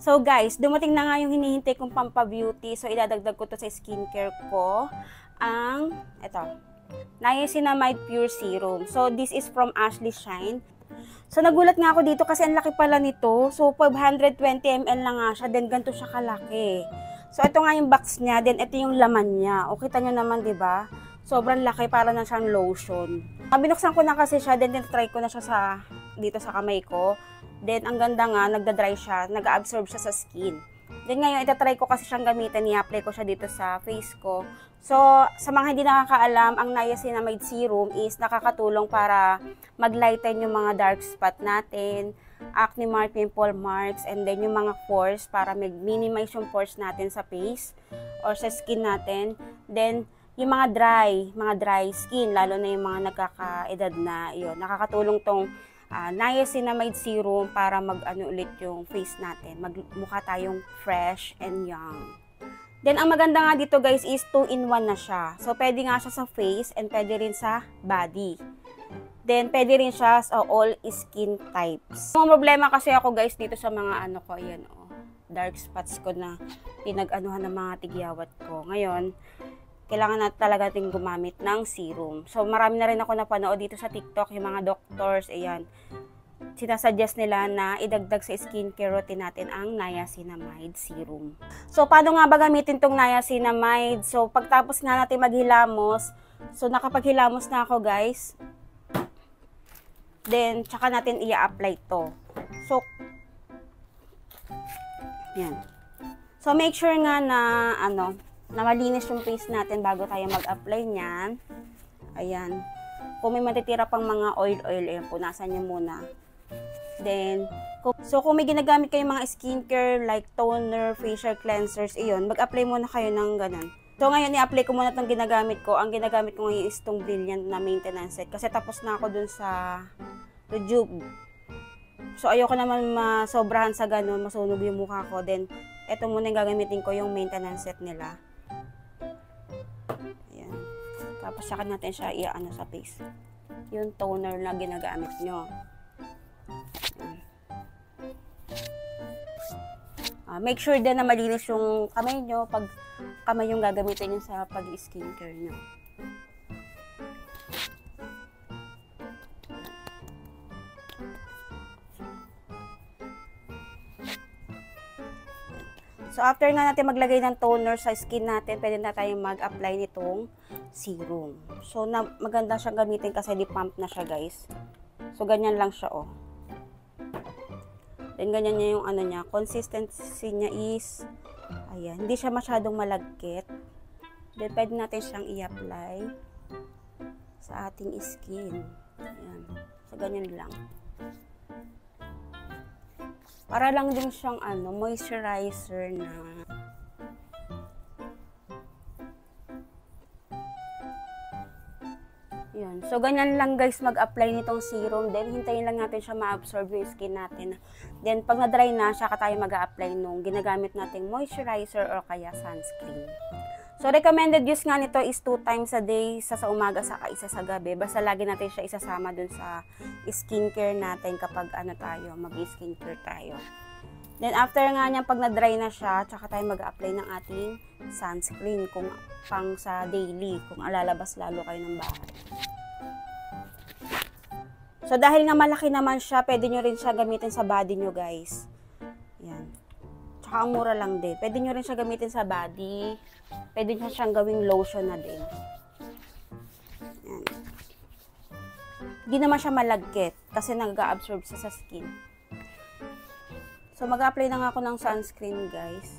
So guys, dumating na nga yung hinihintay kong pampabeauty. So idadagdag ko to sa skincare ko. Ito, Niacinamide Pure Serum. So this is from Ashley Shine. So nagulat nga ako dito kasi ang laki pala nito. So 520 ml lang nga siya, then ganito siya kalaki. So ito nga yung box niya, then ito yung laman niya. O kita nyo naman, 'di ba? Sobrang laki, para na siyang lotion. Binuksan ko na kasi siya, then try ko na siya dito sa kamay ko. Then, ang ganda nga, nagda-dry siya, nag-absorb siya sa skin. Then, ngayon, itatry ko kasi siyang gamitin, i-apply ko siya dito sa face ko. So, sa mga hindi nakakaalam, ang Niacinamide Serum is nakakatulong para mag-lighten yung mga dark spot natin, acne mark, pimple marks, and then yung mga pores para mag-minimize yung pores natin sa face or sa skin natin. Then, yung mga dry skin, lalo na yung mga nagkakaedad na, yun, nakakatulong tong Niacinamide Serum para ulit yung face natin. Magmukha tayong fresh and young. Then, ang maganda nga dito guys is 2-in-1 na siya. So, pwede nga siya sa face and pwede rin sa body. Then, pwede rin siya sa all skin types. Ang problema kasi ako guys dito sa mga ayan dark spots ko na pinag-anuhan ng mga tigyawat ko. Ngayon, kailangan na talaga natin gumamit ng serum. So, marami na rin ako napanood dito sa TikTok, yung mga doctors, ayan, sinasuggest nila na idagdag sa skincare routine natin ang Niacinamide Serum. So, paano nga ba gamitin tong Niacinamide? So, pagtapos nga natin maghilamos, so nakapaghilamos na ako guys, then, tsaka natin i-apply to. So, yan. So, make sure nga na, na malinis yung face natin bago tayo mag-apply niyan. Ayan. Kung may matitira pang mga oil, ayan, punasan nyo muna. Then, kung may ginagamit kayong mga skincare like toner, facial cleansers, iyon, mag-apply muna kayo ng ganun. So, ngayon, i-apply ko muna itong ginagamit ko. Ang ginagamit ko ngayon is itong Brilliant na maintenance set. Kasi tapos na ako dun sa Rejuve. So, ayoko naman masobrahan sa ganun, masunog yung mukha ko. Then, ito muna yung gagamitin ko, yung maintenance set nila. Ayan. Tapos, saka natin siya sa face. Yung toner na ginagamit nyo. Make sure din na malinis yung kamay nyo pag kamay yung gagamitin nyo sa pag-skincare nyo. So, after nga natin maglagay ng toner sa skin natin, pwede na tayong mag-apply nitong serum. So, maganda siyang gamitin kasi di-pump na siya, guys. So, ganyan lang siya, oh. Then, ganyan niya yung niya. Consistency niya is, ayan, hindi siya masyadong malagkit. Then, pwede natin siyang i-apply sa ating skin. Ayan. So, ganyan lang. Para lang din siyang moisturizer na yun. So, ganyan lang guys mag-apply nitong serum. Then, hintayin lang natin siya ma-absorb yung skin natin. Then, pag na-dry na, saka tayo mag-a-apply nung ginagamit nating moisturizer or kaya sunscreen. So, recommended use nga nito is 2 times a day, isa sa umaga, saka isa sa gabi. Basta lagi natin siya isasama dun sa skincare natin kapag mag-skincare tayo. Then, after nga niya, pag na-dry na siya, tsaka tayo mag-apply ng ating sunscreen kung pang sa daily, kung alalabas lalo kayo ng bahay. So, dahil nga malaki naman siya, pwede nyo rin siya gamitin sa body nyo, guys. Yan. Tsaka ang mura lang din. Pwede nyo rin siya gamitin sa body. Pwede nyo siyang gawing lotion na din. Yan. Hindi naman siya malagkit kasi nag-absorb siya sa skin. So, mag-apply na nga ako ng sunscreen, guys.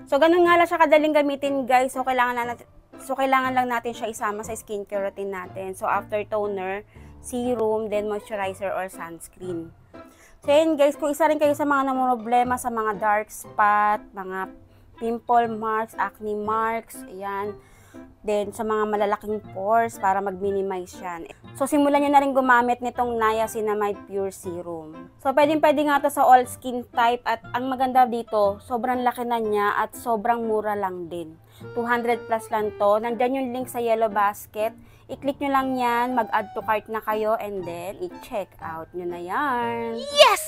So, ganun nga lang siya kadaling gamitin, guys. So, kailangan lang natin siya isama sa skincare routine natin. So, after toner, serum, then moisturizer or sunscreen. So, yun guys, kung isa rin kayo sa mga namumroblema sa mga dark spot, mga pimple marks, acne marks, ayan. Then, sa mga malalaking pores para mag-minimize yan. So, simulan nyo na rin gumamit nitong Niacinamide Pure Serum. So, pwedeng-pwede nga to sa all skin type at ang maganda dito, sobrang laki na niya at sobrang mura lang din. 200 plus lang to. Nandyan yung link sa yellow basket. I-click nyo lang yan, mag-add to cart na kayo, and then i-check out nyo na yan. Yes!